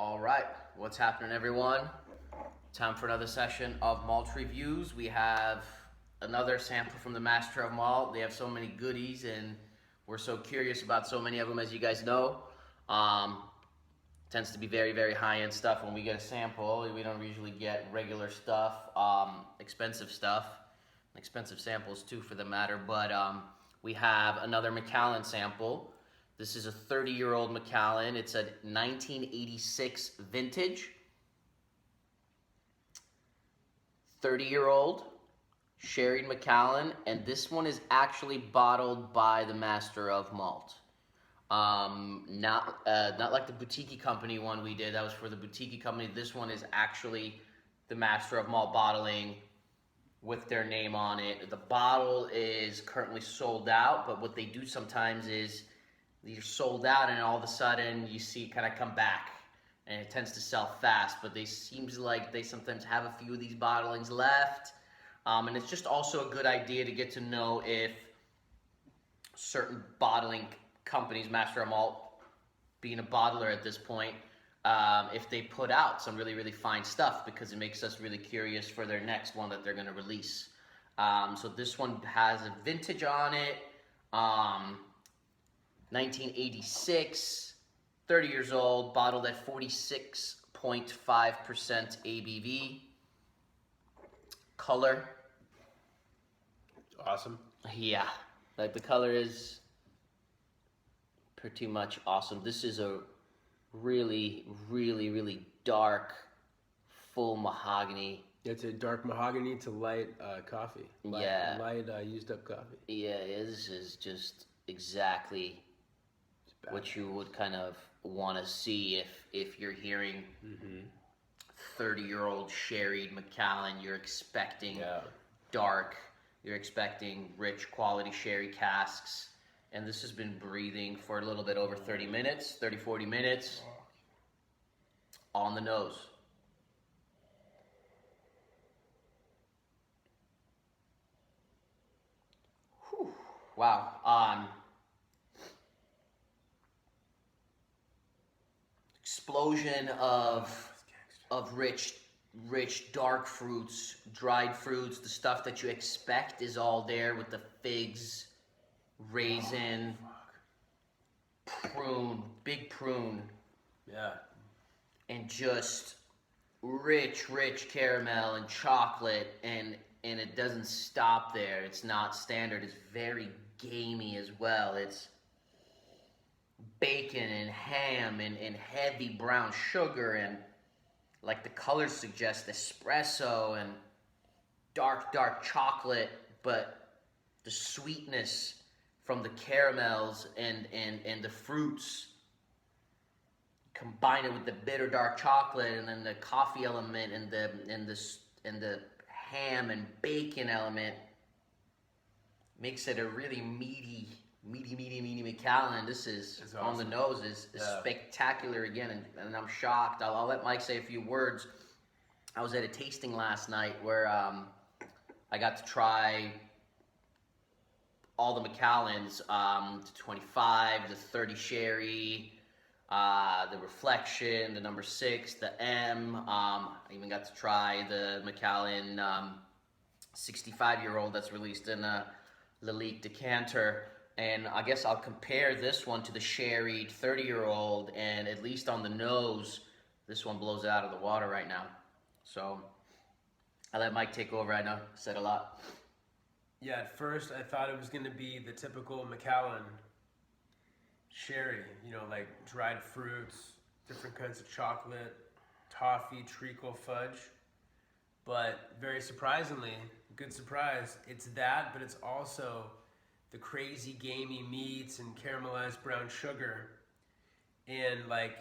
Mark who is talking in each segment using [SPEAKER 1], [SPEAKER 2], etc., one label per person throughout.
[SPEAKER 1] All right, what's happening, everyone? Time for another session of malt reviews. We have another sample from the Master of Malt. They have so many goodies, and we're so curious about so many of them, as you guys know. Tends to be very, very high-end stuff. When we get a sample, we don't usually get regular stuff, expensive stuff, expensive samples too, for the matter. But we have another Macallan sample. This is a 30-year-old Macallan. It's a 1986 vintage. 30-year-old sherried Macallan, and this one is actually bottled by the Master of Malt. Not like the boutique company one we did. That was for the boutique company. This one is actually the Master of Malt bottling with their name on it. The bottle is currently sold out, but what they do sometimes is they're sold out and all of a sudden you see it kind of come back, and it tends to sell fast, but they seems like they sometimes have a few of these bottlings left. And it's just also a good idea to get to know if certain bottling companies, Master of Malt being a bottler at this point, if they put out some really, really fine stuff, because it makes us really curious for their next one that they're going to release. So this one has a vintage on it, 1986, 30 years old, bottled at 46.5% ABV. Color.
[SPEAKER 2] Awesome.
[SPEAKER 1] Yeah, like the color is pretty much awesome. This is a really, really, really dark, full mahogany.
[SPEAKER 2] It's a dark mahogany to light coffee. Light used up coffee.
[SPEAKER 1] Yeah, this is just exactly what you would kind of want to see if you're hearing 30-year-old sherried Macallan. You're expecting dark, you're expecting rich quality sherry casks, and this has been breathing for a little bit over 30 minutes, 40 minutes on the nose. Whew. Wow. Explosion of rich dark fruits, dried fruits. The stuff that you expect is all there, with the figs, raisin, prune, big prune.
[SPEAKER 2] Yeah.
[SPEAKER 1] And just rich caramel and chocolate, and it doesn't stop there. It's not standard. It's very gamey as well. It's bacon and ham and heavy brown sugar, and like the colors suggest, espresso and dark chocolate, but the sweetness from the caramels and the fruits, combine it with the bitter dark chocolate, and then the coffee element and the ham and bacon element, makes it a really meaty Macallan. This is awesome. On the nose is spectacular again, and I'm shocked. I'll let Mike say a few words. I was at a tasting last night where I got to try all the Macallans, the 25, the 30 sherry, the Reflection, the number 6, the M. I even got to try the Macallan 65-year-old that's released in a Lalique decanter. And I guess I'll compare this one to the sherried 30-year-old, and at least on the nose, this one blows it out of the water right now. So I'll let Mike take over. I know I said a lot.
[SPEAKER 2] Yeah, at first I thought it was going to be the typical Macallan sherry, like dried fruits, different kinds of chocolate, toffee, treacle, fudge. But very surprisingly, good surprise, it's that, but it's also the crazy gamey meats and caramelized brown sugar, and like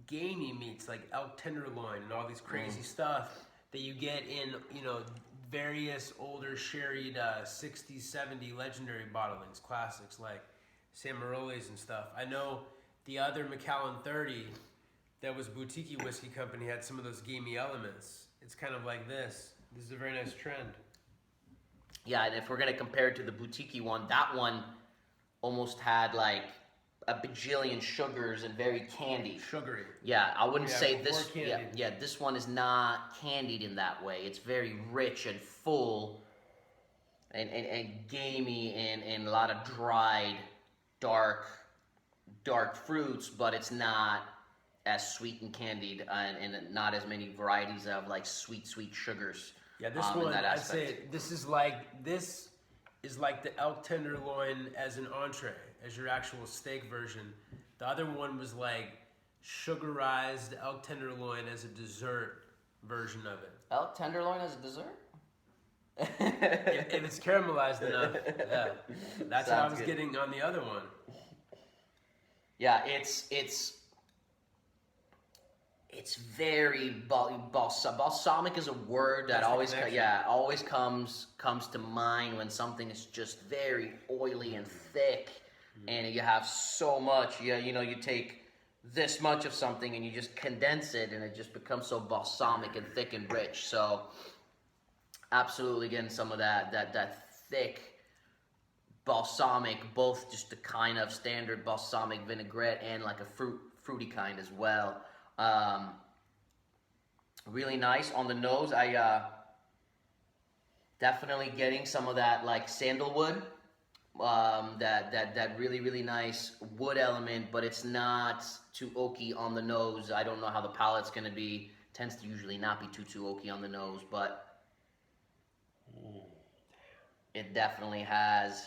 [SPEAKER 2] gamey meats like elk tenderloin and all these crazy stuff that you get in various older sherried 60s, 70s legendary bottlings, classics like Samaroli's and stuff. I know the other Macallan 30 that was boutique whiskey company had some of those gamey elements. It's kind of like this. This is a very nice trend.
[SPEAKER 1] Yeah, and if we're going to compare it to the boutique one, that one almost had like a bajillion sugars and very candied.
[SPEAKER 2] Sugary.
[SPEAKER 1] Yeah, I wouldn't
[SPEAKER 2] Yeah,
[SPEAKER 1] say
[SPEAKER 2] more
[SPEAKER 1] this. Yeah,
[SPEAKER 2] candied.
[SPEAKER 1] yeah, this one is not candied in that way. It's very rich and full, and gamey, and a lot of dried, dark fruits, but it's not as sweet and candied, and not as many varieties of like sweet sugars.
[SPEAKER 2] Yeah, this
[SPEAKER 1] in
[SPEAKER 2] one,
[SPEAKER 1] that
[SPEAKER 2] I'd
[SPEAKER 1] aspect.
[SPEAKER 2] say this is like the elk tenderloin as an entree, as your actual steak version. The other one was like sugarized elk tenderloin as a dessert version of it.
[SPEAKER 1] Elk tenderloin as a dessert.
[SPEAKER 2] If it's caramelized enough, yeah. That's what I
[SPEAKER 1] Sounds
[SPEAKER 2] was
[SPEAKER 1] good.
[SPEAKER 2] getting on the other one.
[SPEAKER 1] Yeah, it's very balsamic is a word that
[SPEAKER 2] That's the
[SPEAKER 1] always
[SPEAKER 2] connection.
[SPEAKER 1] always comes to mind when something is just very oily and thick, and you have so much. You take this much of something and you just condense it, and it just becomes so balsamic and thick and rich. So absolutely getting some of that thick balsamic, both just the kind of standard balsamic vinaigrette and like a fruity kind as well. Really nice on the nose. I definitely getting some of that like sandalwood, that really nice wood element, but it's not too oaky on the nose. I don't know how the palate's gonna be. Tends to usually not be too oaky on the nose, but it definitely has.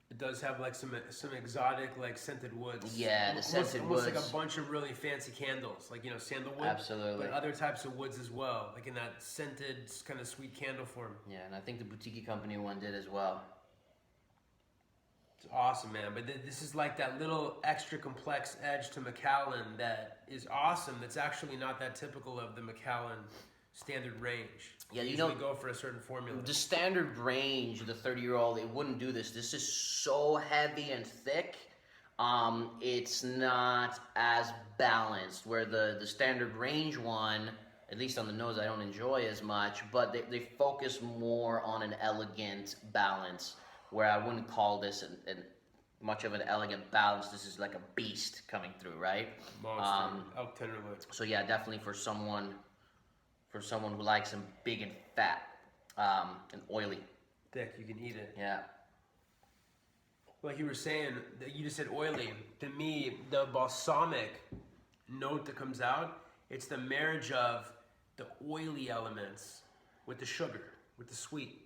[SPEAKER 2] It does have like some exotic like scented woods.
[SPEAKER 1] Yeah, the scented
[SPEAKER 2] almost like
[SPEAKER 1] woods.
[SPEAKER 2] a bunch of really fancy candles, like sandalwood.
[SPEAKER 1] Absolutely.
[SPEAKER 2] But other types of woods as well, like in that scented kind of sweet candle form.
[SPEAKER 1] Yeah, and I think the Boutique Company one did as well.
[SPEAKER 2] It's awesome, man. But this is like that little extra complex edge to Macallan that is awesome. That's actually not that typical of the Macallan standard range.
[SPEAKER 1] Yeah,
[SPEAKER 2] They
[SPEAKER 1] you know,
[SPEAKER 2] usually go for a certain formula.
[SPEAKER 1] the standard range, the 30-year-old, it wouldn't do this. This is so heavy and thick. It's not as balanced. Where the standard range one, at least on the nose, I don't enjoy as much. But they focus more on an elegant balance. Where I wouldn't call this an much of an elegant balance. This is like a beast coming through, right?
[SPEAKER 2] Monster, elk tenderloin.
[SPEAKER 1] So yeah, definitely for someone who likes them big and fat, and oily.
[SPEAKER 2] Thick, you can eat it.
[SPEAKER 1] Yeah.
[SPEAKER 2] Like you were saying, you just said oily. To me, the balsamic note that comes out, it's the marriage of the oily elements with the sugar, with the sweet.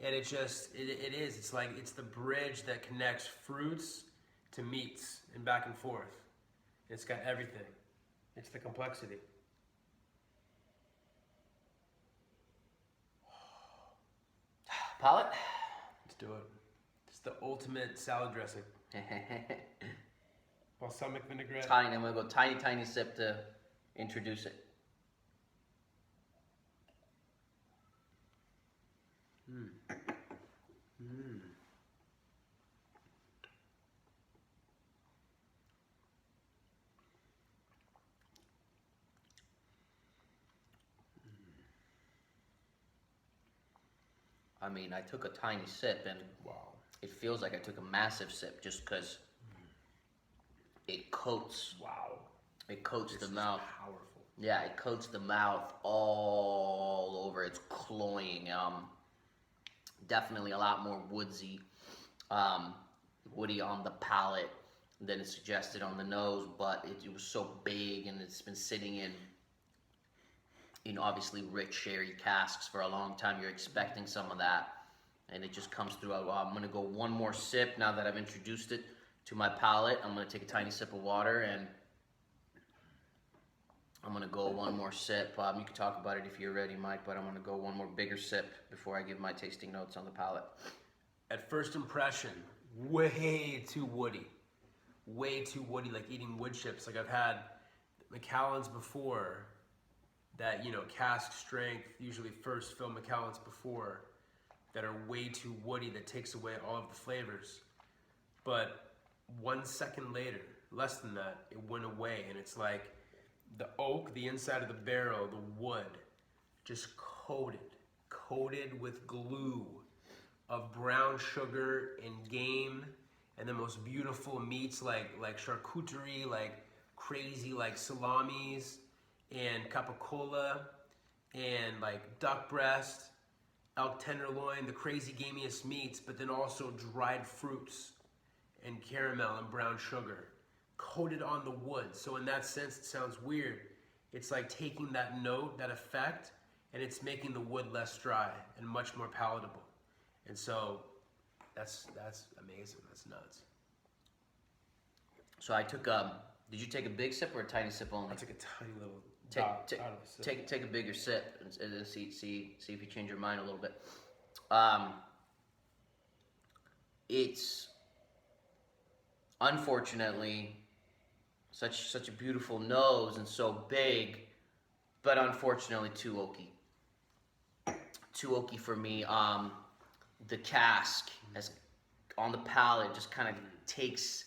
[SPEAKER 2] And it is. It's like, it's the bridge that connects fruits to meats and back and forth. It's got everything. It's the complexity.
[SPEAKER 1] Palate?
[SPEAKER 2] Let's do it. It's the ultimate salad dressing. Balsamic vinaigrette.
[SPEAKER 1] Tiny. I'm gonna go tiny sip to introduce it. I mean, I took a tiny sip, and
[SPEAKER 2] Wow.
[SPEAKER 1] it feels like I took a massive sip just because it coats.
[SPEAKER 2] Wow.
[SPEAKER 1] It coats
[SPEAKER 2] This
[SPEAKER 1] the
[SPEAKER 2] is
[SPEAKER 1] mouth.
[SPEAKER 2] powerful.
[SPEAKER 1] Yeah, it coats the mouth all over. It's cloying. Definitely a lot more woodsy, woody on the palate than it suggested on the nose. But it was so big, and it's been sitting in, obviously rich sherry casks for a long time. You're expecting some of that, and it just comes through. I'm gonna go one more sip now that I've introduced it to my palate. I'm gonna take a tiny sip of water, and I'm gonna go one more sip. You can talk about it if you're ready, Mike, but I'm gonna go one more bigger sip before I give my tasting notes on the palate.
[SPEAKER 2] At first impression, way too woody. Way too woody, like eating wood chips. Like I've had Macallans before that, cask strength, usually first fill Macallans before, that are way too woody, that takes away all of the flavors. But 1 second later, less than that, it went away, and it's like the oak, the inside of the barrel, the wood, just coated with glue of brown sugar and game and the most beautiful meats like charcuterie, like crazy like salamis and capicola and like duck breast, elk tenderloin, the crazy gamiest meats, but then also dried fruits and caramel and brown sugar coated on the wood. So in that sense, it sounds weird. It's like taking that note, that effect, and it's making the wood less dry and much more palatable. And so that's amazing. That's nuts.
[SPEAKER 1] So I took did you take a big sip or a tiny sip only?
[SPEAKER 2] I took a tiny little dot out of the sip.
[SPEAKER 1] Take a bigger sip and see if you change your mind a little bit. It's unfortunately such a beautiful nose and so big, but unfortunately too oaky. Too oaky for me. The cask as on the palate just kind of takes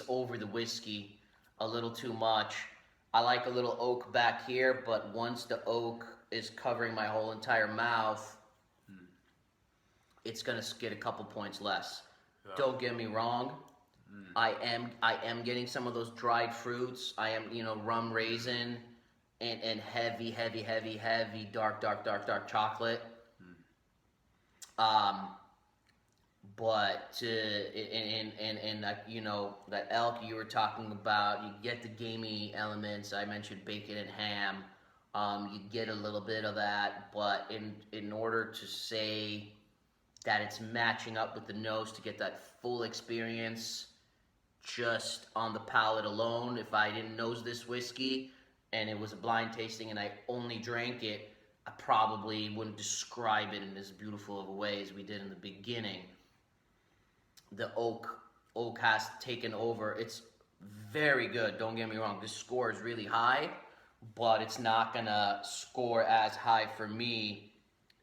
[SPEAKER 1] over the whiskey a little too much. I like a little oak back here, but once the oak is covering my whole entire mouth, it's gonna get a couple points less. Yeah. Don't get me wrong. I am getting some of those dried fruits. I am, rum raisin and heavy dark chocolate. But that elk you were talking about, you get the gamey elements. I mentioned bacon and ham. You get a little bit of that, but in order to say that it's matching up with the nose to get that full experience just on the palate alone, if I didn't nose this whiskey and it was a blind tasting and I only drank it, I probably wouldn't describe it in as beautiful of a way as we did in the beginning. The oak has taken over. It's very good, don't get me wrong. This score is really high, but it's not gonna score as high for me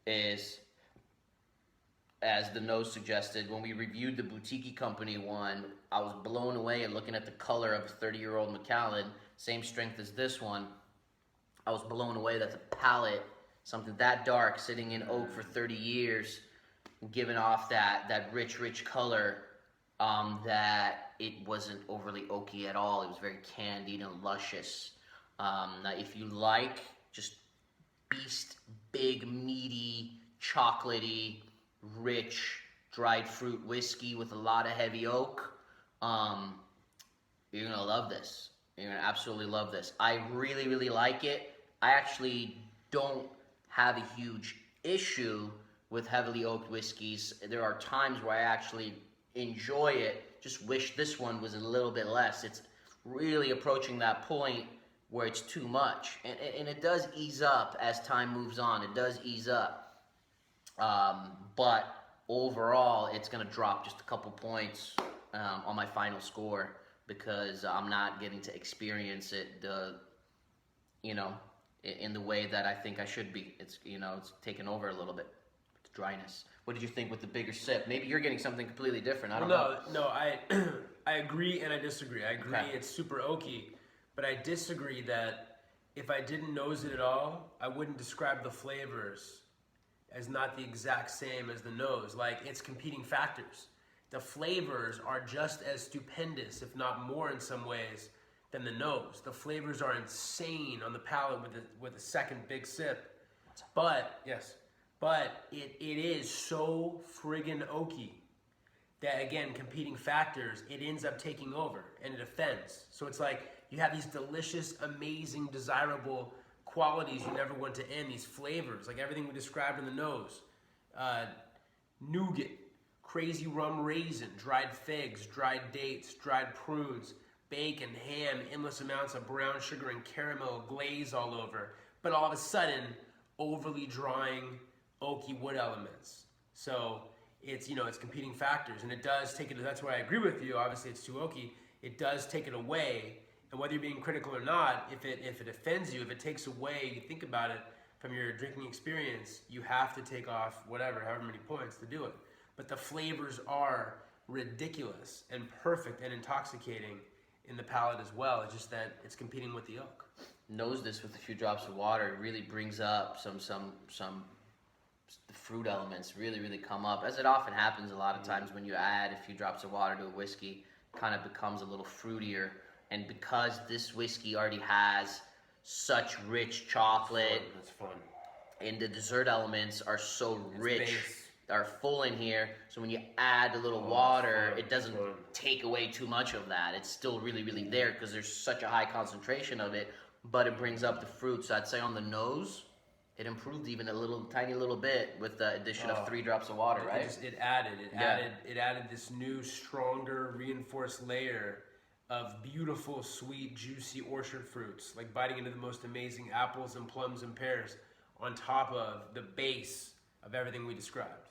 [SPEAKER 1] as the nose suggested. When we reviewed the Boutique Company one, I was blown away at looking at the color of a 30-year-old Macallan, same strength as this one. I was blown away that the palate, something that dark, sitting in oak for 30 years, giving off that rich color, that it wasn't overly oaky at all. It was very candied and luscious. Now, if you like just beast, big, meaty, chocolatey, rich, dried fruit whiskey with a lot of heavy oak, you're gonna love this. You're gonna absolutely love this. I really like it. I actually don't have a huge issue with heavily oaked whiskeys. There are times where I actually enjoy it, just wish this one was a little bit less. It's really approaching that point where it's too much, and it does ease up as time moves on. It does ease up, but overall it's gonna drop just a couple points on my final score because I'm not getting to experience it in the way that I think I should be. It's taken over a little bit. It's dryness. What did you think with the bigger sip? Maybe you're getting something completely different. I don't know.
[SPEAKER 2] No, I agree and I disagree. I agree
[SPEAKER 1] Okay.
[SPEAKER 2] It's super oaky, but I disagree that if I didn't nose it at all, I wouldn't describe the flavors as not the exact same as the nose. Like, it's competing factors. The flavors are just as stupendous, if not more in some ways, than the nose. The flavors are insane on the palate with a second big sip. But it is so friggin' oaky that, again, competing factors, it ends up taking over and it offends. So it's like you have these delicious, amazing, desirable qualities you never want to end, these flavors, like everything we described in the nose. Nougat, crazy rum raisin, dried figs, dried dates, dried prunes, bacon, ham, endless amounts of brown sugar and caramel glaze all over, but all of a sudden, overly drying, oaky wood elements. So it's competing factors, and it does take it. That's why I agree with you. Obviously, it's too oaky. It does take it away, and whether you're being critical or not, if it offends you, if it takes away, you think about it from your drinking experience, you have to take off however many points to do it. But the flavors are ridiculous and perfect and intoxicating in the palate as well. It's just that it's competing with the oak.
[SPEAKER 1] Nose this with a few drops of water. It really brings up some the fruit elements really come up, as it often happens a lot of times when you add a few drops of water to a whiskey. Kind of becomes a little fruitier, and because this whiskey already has such rich chocolate,
[SPEAKER 2] That's fun.
[SPEAKER 1] and the dessert elements are so rich,
[SPEAKER 2] base.
[SPEAKER 1] are full in here, so when you add a little water, it doesn't take away too much of that. It's still really there because there's such a high concentration of it, but it brings up the fruit. So I'd say on the nose, it improved even a little, tiny little bit with the addition of 3 drops of water, right?
[SPEAKER 2] It added this new, stronger, reinforced layer of beautiful, sweet, juicy orchard fruits, like biting into the most amazing apples and plums and pears, on top of the base of everything we described.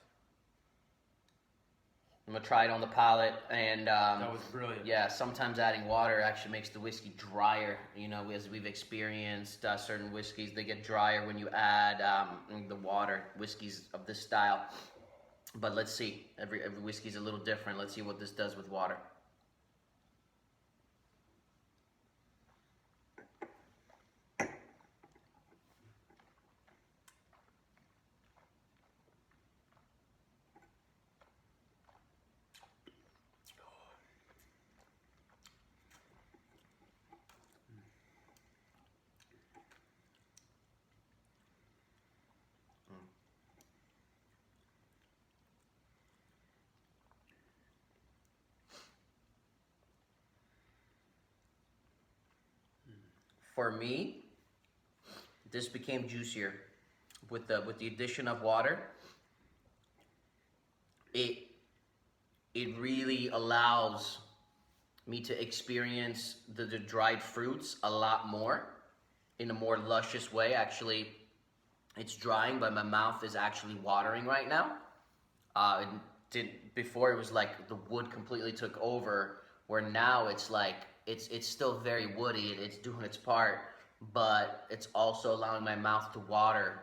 [SPEAKER 1] I'm gonna try it on the palate, and
[SPEAKER 2] That was brilliant.
[SPEAKER 1] yeah, sometimes adding water actually makes the whiskey drier. You know, as we've experienced, certain whiskeys, they get drier when you add the water. Whiskeys of this style, but let's see. Every whiskey's a little different. Let's see what this does with water. For me, this became juicier with the addition of water. It really allows me to experience the dried fruits a lot more in a more luscious way. Actually, it's drying, but my mouth is actually watering right now. Before it was like the wood completely took over, where now it's like it's still very woody. It's doing its part, but it's also allowing my mouth to water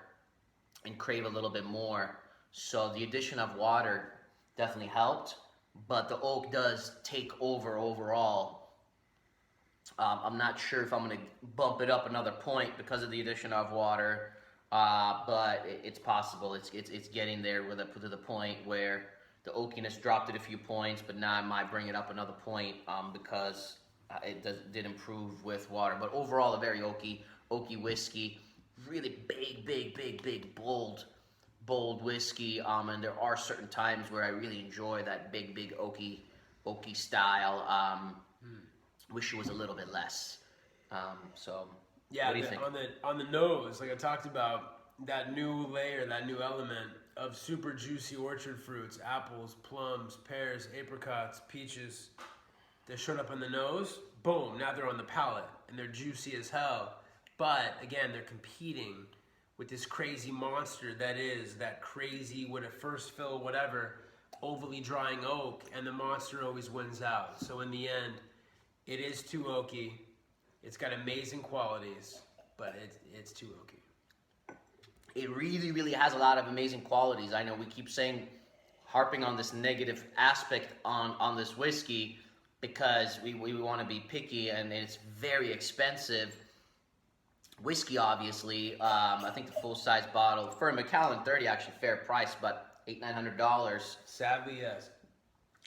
[SPEAKER 1] and crave a little bit more. So the addition of water definitely helped, but the oak does take over overall. I'm not sure if I'm going to bump it up another point because of the addition of water, but it's possible. It's getting there to the point where the oakiness dropped it a few points, but now I might bring it up another point because it did improve with water. But overall, a very oaky whiskey, really big, bold whiskey. And there are certain times where I really enjoy that big oaky style. Wish it was a little bit less. So
[SPEAKER 2] Yeah,
[SPEAKER 1] what do you think?
[SPEAKER 2] On the nose, like I talked about, that new layer, that new element of super juicy orchard fruits, apples, plums, pears, apricots, peaches, they showed up on the nose, boom, now they're on the palate, and they're juicy as hell. But again, they're competing with this crazy monster that is that crazy, when it first fill, whatever, overly drying oak, and the monster always wins out. So in the end, it is too oaky. It's got amazing qualities, but it's too oaky.
[SPEAKER 1] It really has a lot of amazing qualities. I know we keep harping on this negative aspect on this whiskey because we want to be picky, and it's very expensive. Whiskey, obviously, I think the full-size bottle for a Macallan 30, actually fair price, but $800-900.
[SPEAKER 2] Sadly, yes.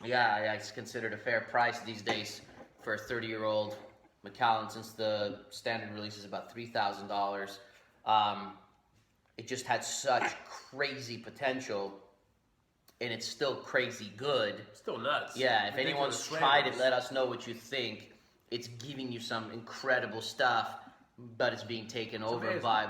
[SPEAKER 1] Yeah, it's considered a fair price these days for a 30-year-old Macallan, since the standard release is about $3,000. It just had such crazy potential, and it's still crazy good.
[SPEAKER 2] Still nuts.
[SPEAKER 1] Yeah, if anyone's tried it, let us know what you think. It's giving you some incredible stuff, but it's being taken over by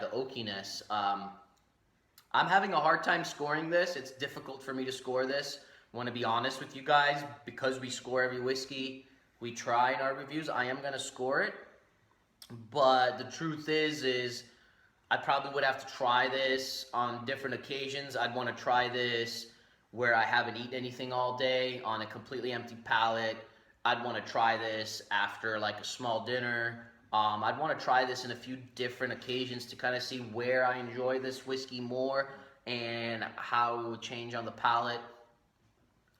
[SPEAKER 1] the oakiness. I'm having a hard time scoring this. It's difficult for me to score this. I want to be honest with you guys, because we score every whiskey we try in our reviews. I am going to score it, but the truth is I probably would have to try this on different occasions. I'd want to try this where I haven't eaten anything all day on a completely empty palate. I'd want to try this after like a small dinner. I'd want to try this in a few different occasions to kind of see where I enjoy this whiskey more and how it would change on the palate.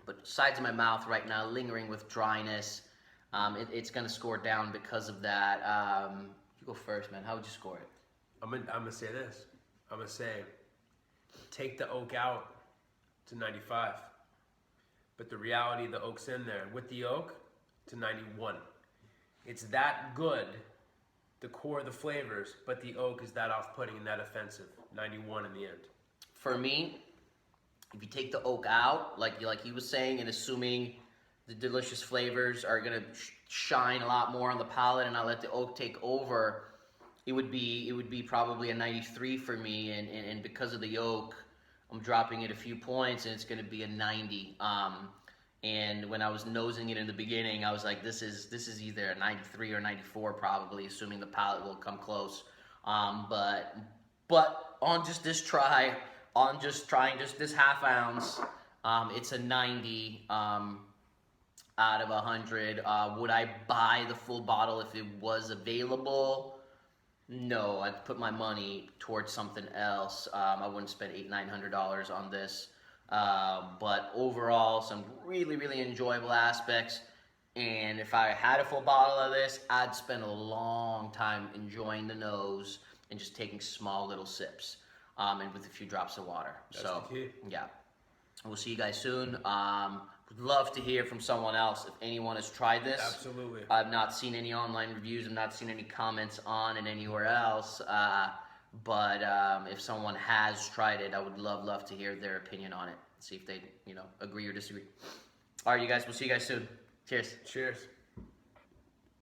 [SPEAKER 1] But sides of my mouth right now, lingering with dryness, it's going to score down because of that. You go first, man. How would you score it?
[SPEAKER 2] I'm gonna say this. I'm gonna say take the oak out to 95. But the reality, the oak's in there. With the oak, to 91. It's that good, the core of the flavors, but the oak is that off-putting and that offensive. 91 in the end.
[SPEAKER 1] For me, if you take the oak out, like he was saying, and assuming the delicious flavors are gonna shine a lot more on the palate, and I let the oak take over, it would be probably a 93 for me, and because of the oak, I'm dropping it a few points, and it's gonna be a 90. And when I was nosing it in the beginning, I was like, this is either a 93 or 94 probably, assuming the palate will come close. But on just this try, on just trying just this half ounce, it's a 90 out of 100. Would I buy the full bottle if it was available? No, I'd put my money towards something else. I wouldn't spend $800-900 on this. But overall, some really, really enjoyable aspects. And if I had a full bottle of this, I'd spend a long time enjoying the nose and just taking small little sips, and with a few drops of water.
[SPEAKER 2] That's
[SPEAKER 1] so,
[SPEAKER 2] the key.
[SPEAKER 1] Yeah. We'll see you guys soon. Would love to hear from someone else if anyone has tried this.
[SPEAKER 2] Absolutely.
[SPEAKER 1] I've not seen any online reviews. I've not seen any comments on it anywhere else. But if someone has tried it, I would love to hear their opinion on it. See if they, agree or disagree. All right, you guys. We'll see you guys soon. Cheers.
[SPEAKER 2] Cheers.